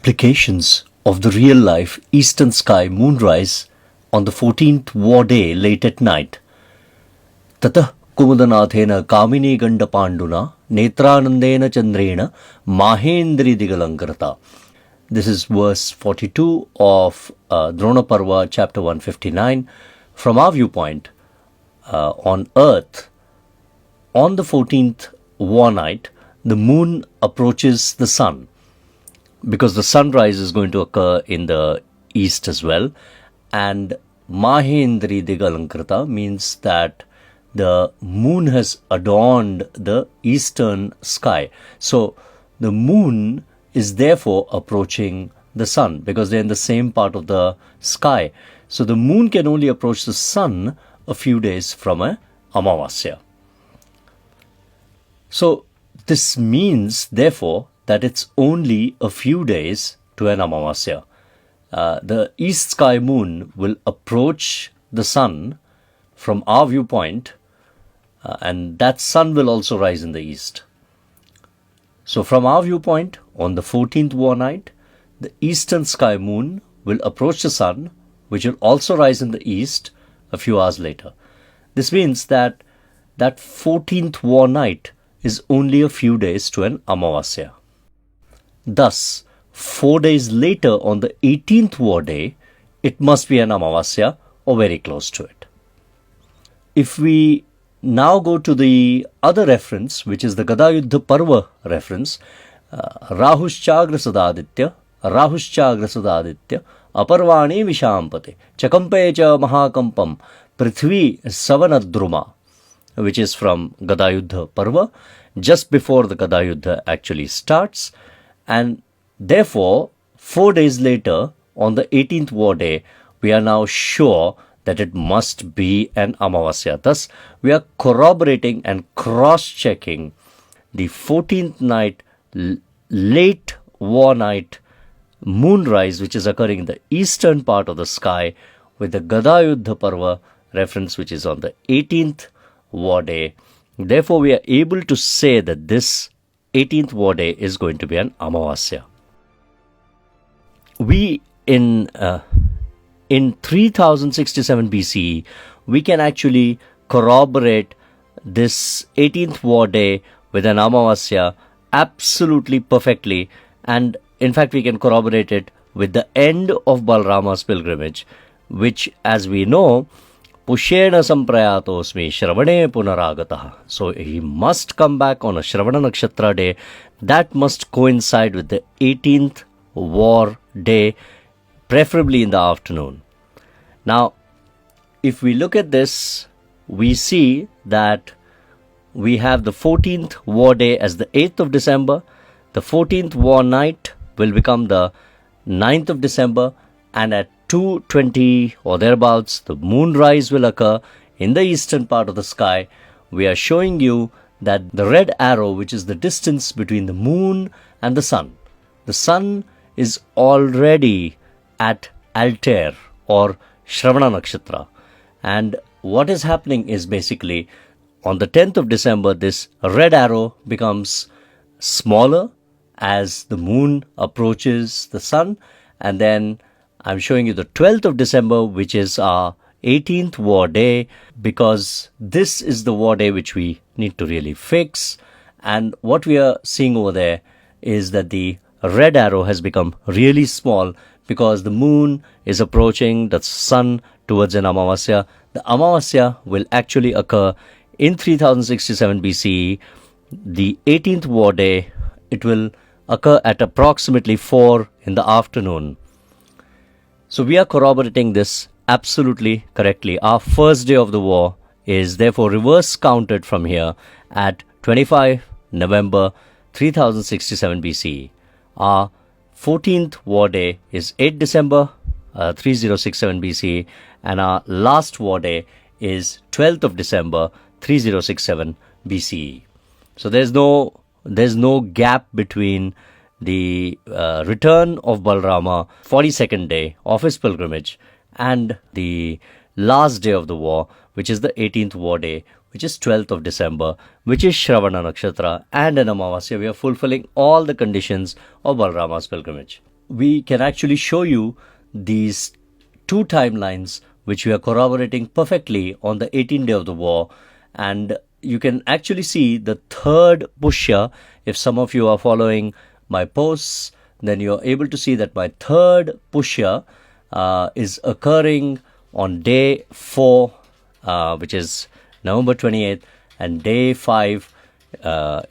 implications of the real-life eastern sky moonrise on the 14th war day late at night. Tatah Kumudanathena Kamini Ganda Panduna Netranandena Chandrena Mahendri Digalankarata. This is verse 42 of Drona Parva, chapter 159. From our viewpoint, on earth, on the 14th war night, the moon approaches the sun, because the sunrise is going to occur in the east as well. And Mahendri Digalankrita means that the moon has adorned the eastern sky. So the moon is therefore approaching the sun, because they're in the same part of the sky. So the moon can only approach the sun a few days from a Amavasya. So this means, therefore, that it's only a few days to an Amavasya. The east sky moon will approach the sun from our viewpoint, and that sun will also rise in the east. So from our viewpoint, on the 14th war night, the eastern sky moon will approach the sun, which will also rise in the east a few hours later. This means that that 14th war night is only a few days to an Amavasya. Thus, 4 days later on the 18th war day, it must be an Amavasya or very close to it. If we now go to the other reference, which is the Gadayuddha Parva reference, Rahuschagrasadaditya, Aparvani Vishampate, Chakampecha Mahakampam, Prithvi Savanadruma, which is from Gadayuddha Parva, just before the Gadayuddha actually starts. And therefore, 4 days later, on the 18th war day, we are now sure that it must be an Amavasya. Thus, we are corroborating and cross-checking the 14th night, late war night moonrise, which is occurring in the eastern part of the sky, with the Gadayuddha Parva reference, which is on the 18th war day. Therefore, we are able to say that this 18th war day is going to be an Amavasya. We in 3067 BCE, we can actually corroborate this 18th war day with an Amavasya absolutely perfectly, and in fact we can corroborate it with the end of Balarama's pilgrimage, which, as we know, Pushena Samprayatosmi Shravane Punaragataha. So he must come back on a Shravana Nakshatra day. That must coincide with the 18th war day, preferably in the afternoon. Now, if we look at this, we see that we have the 14th war day as the 8th of December. The 14th war night will become the 9th of December, and at 2:20 or thereabouts, the moonrise will occur in the eastern part of the sky. We are showing you that the red arrow, which is the distance between the moon and the sun is already at Altair or Shravana Nakshatra. And what is happening is basically on the 10th of December, this red arrow becomes smaller as the moon approaches the sun. And then I'm showing you the 12th of December, which is our 18th war day, because this is the war day which we need to really fix. And what we are seeing over there is that the red arrow has become really small because the moon is approaching the sun towards an Amavasya. The Amavasya will actually occur in 3067 BCE. The 18th war day, it will occur at approximately 4 in the afternoon. So we are corroborating this absolutely correctly. Our first day of the war is therefore reverse counted from here at 25 November 3067 BCE. Our 14th war day is 8 December 3067 BCE, and our last war day is 12th of December 3067 BCE. So there's no gap between the return of Balarama, 42nd day of his pilgrimage, and the last day of the war, which is the 18th war day, which is 12th of December, which is Shravana Nakshatra and an Amavasya. We are fulfilling all the conditions of Balarama's pilgrimage. we can actually show you these two timelines which we are corroborating perfectly on the 18th day of the war. And you can actually see the third pushya. If some of you are following my posts, then you're able to see that my third pushya is occurring on day 4, which is November 28th, and day 5,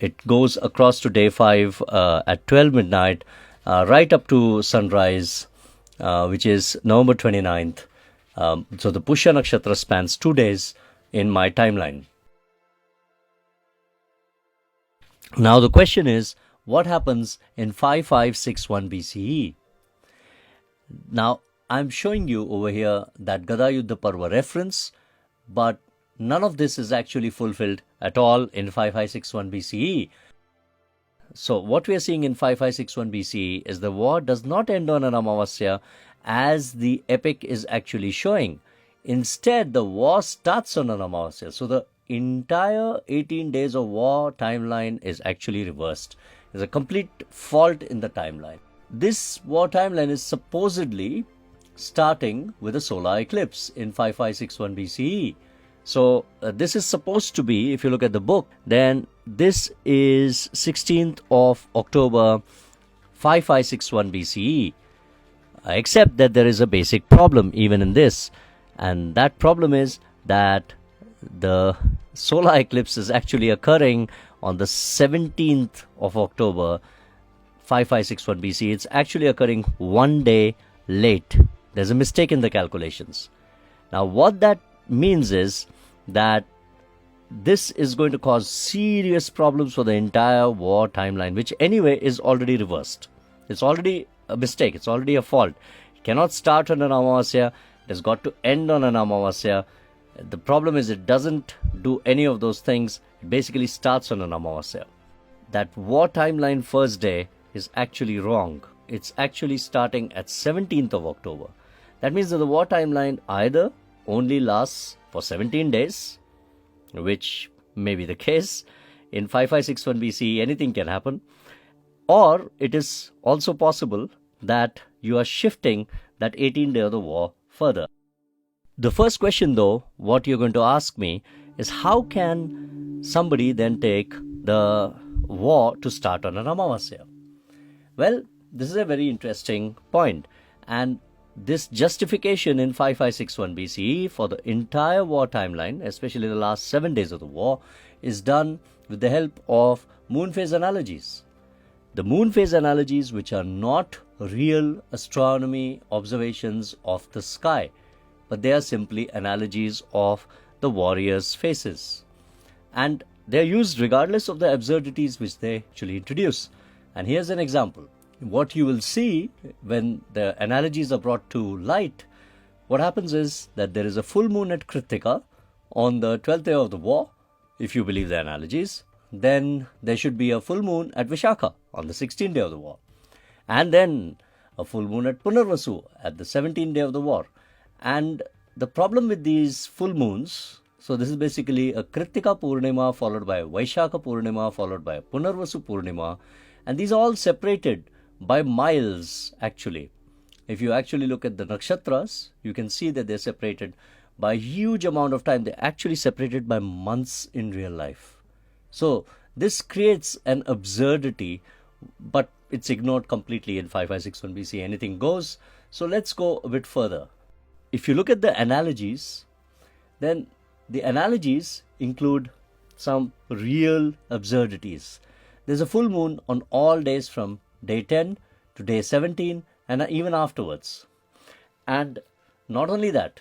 it goes across to day 5 at 12 midnight, right up to sunrise, which is November 29th. So the Pushya Nakshatra spans 2 days in my timeline. Now the question is, what happens in 5561 BCE? Now I'm showing you over here that Gada Yuddha Parva reference, but none of this is actually fulfilled at all in 5561 BCE. So what we are seeing in 5561 BCE is the war does not end on an Amavasya as the epic is actually showing. Instead, the war starts on an Amavasya. So the entire 18 days of war timeline is actually reversed. There's a complete fault in the timeline. This war timeline is supposedly starting with a solar eclipse in 5561 BCE. So this is supposed to be, if you look at the book, then this is 16th of October 5561 BCE. Except that there is a basic problem even in this, and that problem is that the solar eclipse is actually occurring on the 17th of October 5561 BC. It's actually occurring 1 day late. There's a mistake in the calculations. Now what that means is that this is going to cause serious problems for the entire war timeline, which anyway is already reversed. It's already a mistake. It's already a fault. It cannot start on an Amavasya. It has got to end on an Amavasya. The problem is it doesn't do any of those things. It basically starts on an Amavasya. That war timeline first day is actually wrong. It's actually starting at 17th of October. That means that the war timeline either only lasts for 17 days, which may be the case. In 5561 BCE, anything can happen. Or it is also possible that you are shifting that 18th day of the war further. The first question though, what you're going to ask me is, how can somebody then take the war to start on an Amavasya? Well, this is a very interesting point, and this justification in 5561 BCE for the entire war timeline, especially the last 7 days of the war, is done with the help of moon phase analogies. The moon phase analogies, which are not real astronomy observations of the sky, but they are simply analogies of the warriors' faces. And they are used regardless of the absurdities which they actually introduce. And here's an example. What you will see when the analogies are brought to light, what happens is that there is a full moon at Kritika on the 12th day of the war, if you believe the analogies. Then there should be a full moon at Vishakha on the 16th day of the war. And then a full moon at Punarvasu at the 17th day of the war. And the problem with these full moons, so this is basically a Kritika Purnima followed by a Vaishakha Purnima followed by a Punarvasu Purnima. And these are all separated by miles actually. If you actually look at the nakshatras, you can see that they're separated by a huge amount of time. They're actually separated by months in real life. So this creates an absurdity, but it's ignored completely in 5561 BC. Anything goes. So let's go a bit further. If you look at the analogies, then the analogies include some real absurdities. There's a full moon on all days from day 10 to day 17 and even afterwards. And not only that,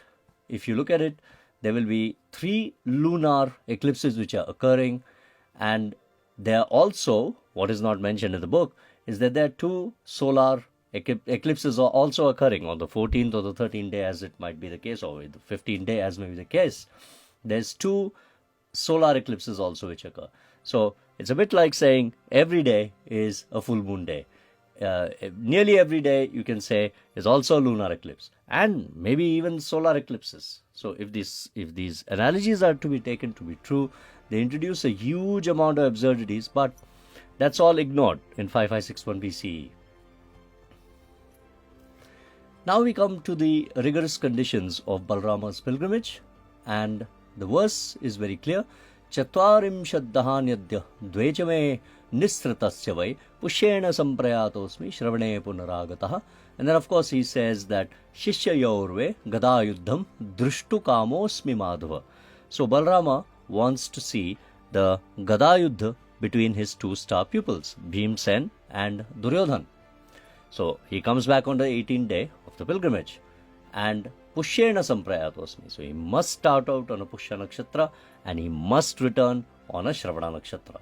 if you look at it, there will be 3 lunar eclipses which are occurring, and there are also, what is not mentioned in the book, is that there are 2 solar eclipses are also occurring on the 14th or the 13th day, as it might be the case, or the 15th day as may be the case. There's 2 solar eclipses also which occur. So it's a bit like saying every day is a full moon day. Nearly every day, you can say, is also a lunar eclipse, and maybe even solar eclipses. So if these analogies are to be taken to be true, they introduce a huge amount of absurdities, but that's all ignored in 5561 BCE. Now we come to the rigorous conditions of Balarama's pilgrimage, and the verse is very clear. Chatvarimshaddahanyaddya dvechame nisratasya vai pushyena samprayatosmi shravane punaragataha. And then of course he says that Shishya Yaurve Gadayuddham Drushtu Kamosmi Madhava. So Balarama wants to see the Gadayuddha between his two star pupils, Bhimsen and Duryodhan. So he comes back on the 18th day of the pilgrimage, and Pushyena Samprayatosmi. So he must start out on a Pushya Nakshatra and he must return on a Shravana Nakshatra.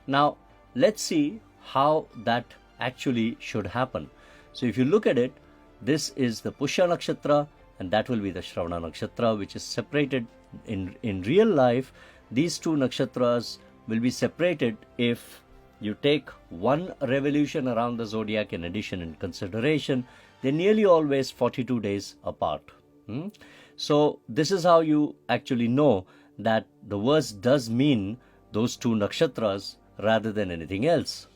Now let's see how that actually should happen. So if you look at it, this is the Pushya Nakshatra and that will be the Shravana Nakshatra, which is separated in real life. These two nakshatras will be separated if you take one revolution around the zodiac in addition in consideration. They're nearly always 42 days apart. So this is how you actually know that the verse does mean those two nakshatras rather than anything else.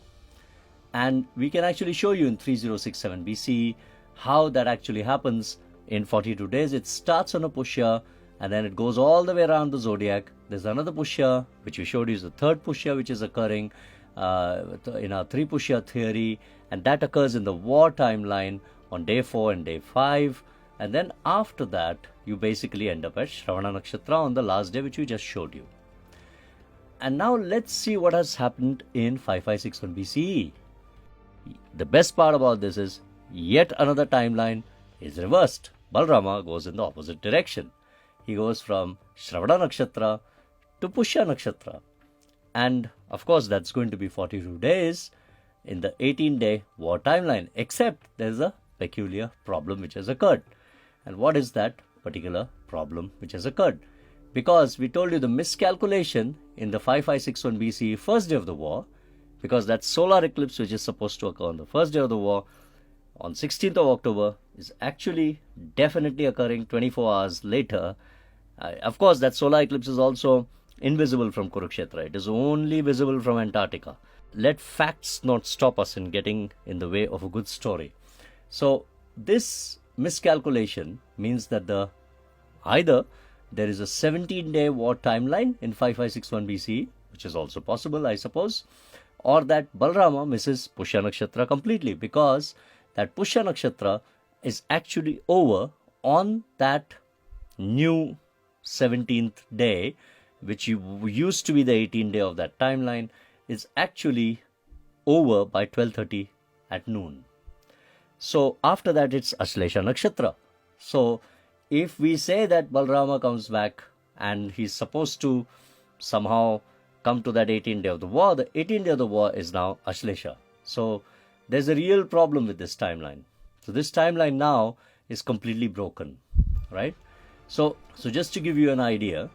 And we can actually show you in 3067 BC how that actually happens in 42 days. It starts on a Pushya and then it goes all the way around the zodiac. There's another Pushya, which we showed you is the third Pushya, which is occurring in our three Pushya theory, and that occurs in the war timeline on day 4 and day 5. And then after that, you basically end up at Shravana Nakshatra on the last day, which we just showed you. And now let's see what has happened in 5561 BCE. The best part about this is yet another timeline is reversed. Balarama goes in the opposite direction. He goes from Shravana Nakshatra to Pushya Nakshatra. And of course, that's going to be 42 days in the 18-day war timeline, except there's a peculiar problem which has occurred. And what is that particular problem which has occurred? Because we told you the miscalculation in the 5561 BCE first day of the war, because that solar eclipse which is supposed to occur on the first day of the war on 16th of October is actually definitely occurring 24 hours later. Of course, that solar eclipse is also invisible from Kurukshetra. It is only visible from Antarctica. Let facts not stop us in getting in the way of a good story. So this miscalculation means that either there is a 17-day war timeline in 5561 BCE, which is also possible, I suppose, or that Balarama misses Pushya Nakshatra completely, because that Pushya Nakshatra is actually over on that new 17th day, which used to be the 18th day of that timeline, is actually over by 12:30 at noon. So after that it's Ashlesha Nakshatra. So if we say that Balarama comes back and he's supposed to somehow come to that 18th day of the war, the 18th day of the war is now Ashlesha. So there's a real problem with this timeline. So this timeline now is completely broken, right? So just to give you an idea,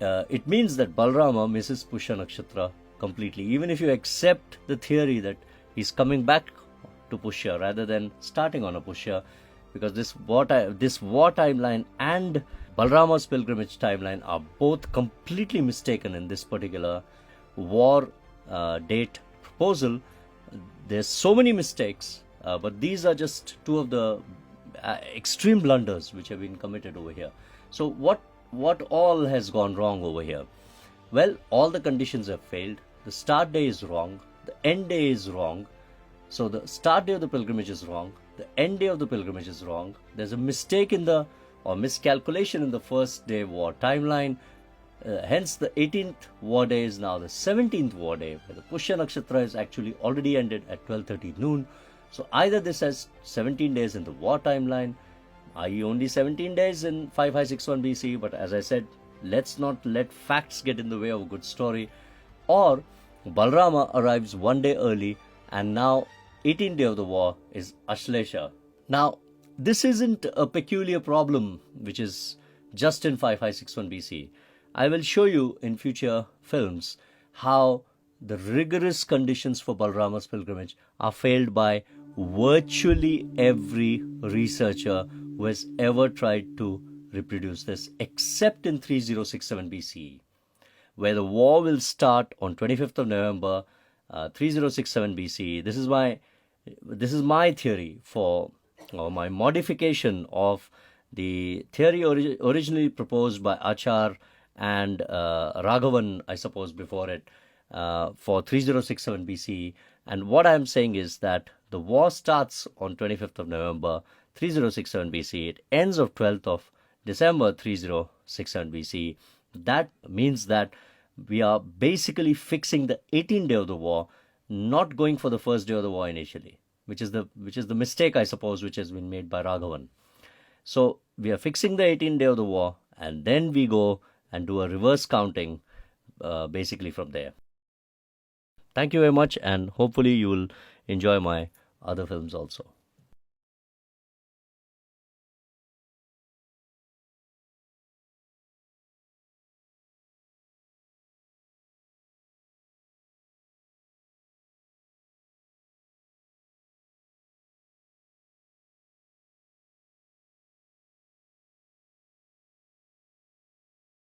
it means that Balarama misses Pushya Nakshatra completely. Even if you accept the theory that he's coming back to Pushya rather than starting on a Pushya, because this war timeline and Balarama's pilgrimage timeline are both completely mistaken in this particular war date proposal. There's so many mistakes, but these are just two of the extreme blunders which have been committed over here. So what all has gone wrong over here? Well, all the conditions have failed. The start day is wrong. The end day is wrong. So the start day of the pilgrimage is wrong. The end day of the pilgrimage is wrong. There's a mistake or miscalculation in the first day war timeline. Hence the 18th war day is now the 17th war day, where the Pushya Nakshatra is actually already ended at 12:30 noon. So either this has 17 days in the war timeline, i.e. only 17 days in 5561 BC, but as I said, let's not let facts get in the way of a good story, or Balarama arrives one day early and now 18th day of the war is Ashlesha. Now, this isn't a peculiar problem which is just in 5561 BC. I will show you in future films how the rigorous conditions for Balarama's pilgrimage are failed by virtually every researcher who has ever tried to reproduce this, except in 3067 BCE, where the war will start on 25th of November 3067 BCE. This is my theory for or my modification of the theory originally proposed by Achar and Raghavan, I suppose, before it, for 3067 BCE. And what I'm saying is that the war starts on 25th of November 3067 BCE. It ends of 12th of December 3067 BCE. That means that we are basically fixing the 18th day of the war, not going for the first day of the war initially, which is the mistake, I suppose, which has been made by Raghavan. So we are fixing the 18th day of the war, and then we go and do a reverse counting, basically from there. Thank you very much, and hopefully you will enjoy my other films also.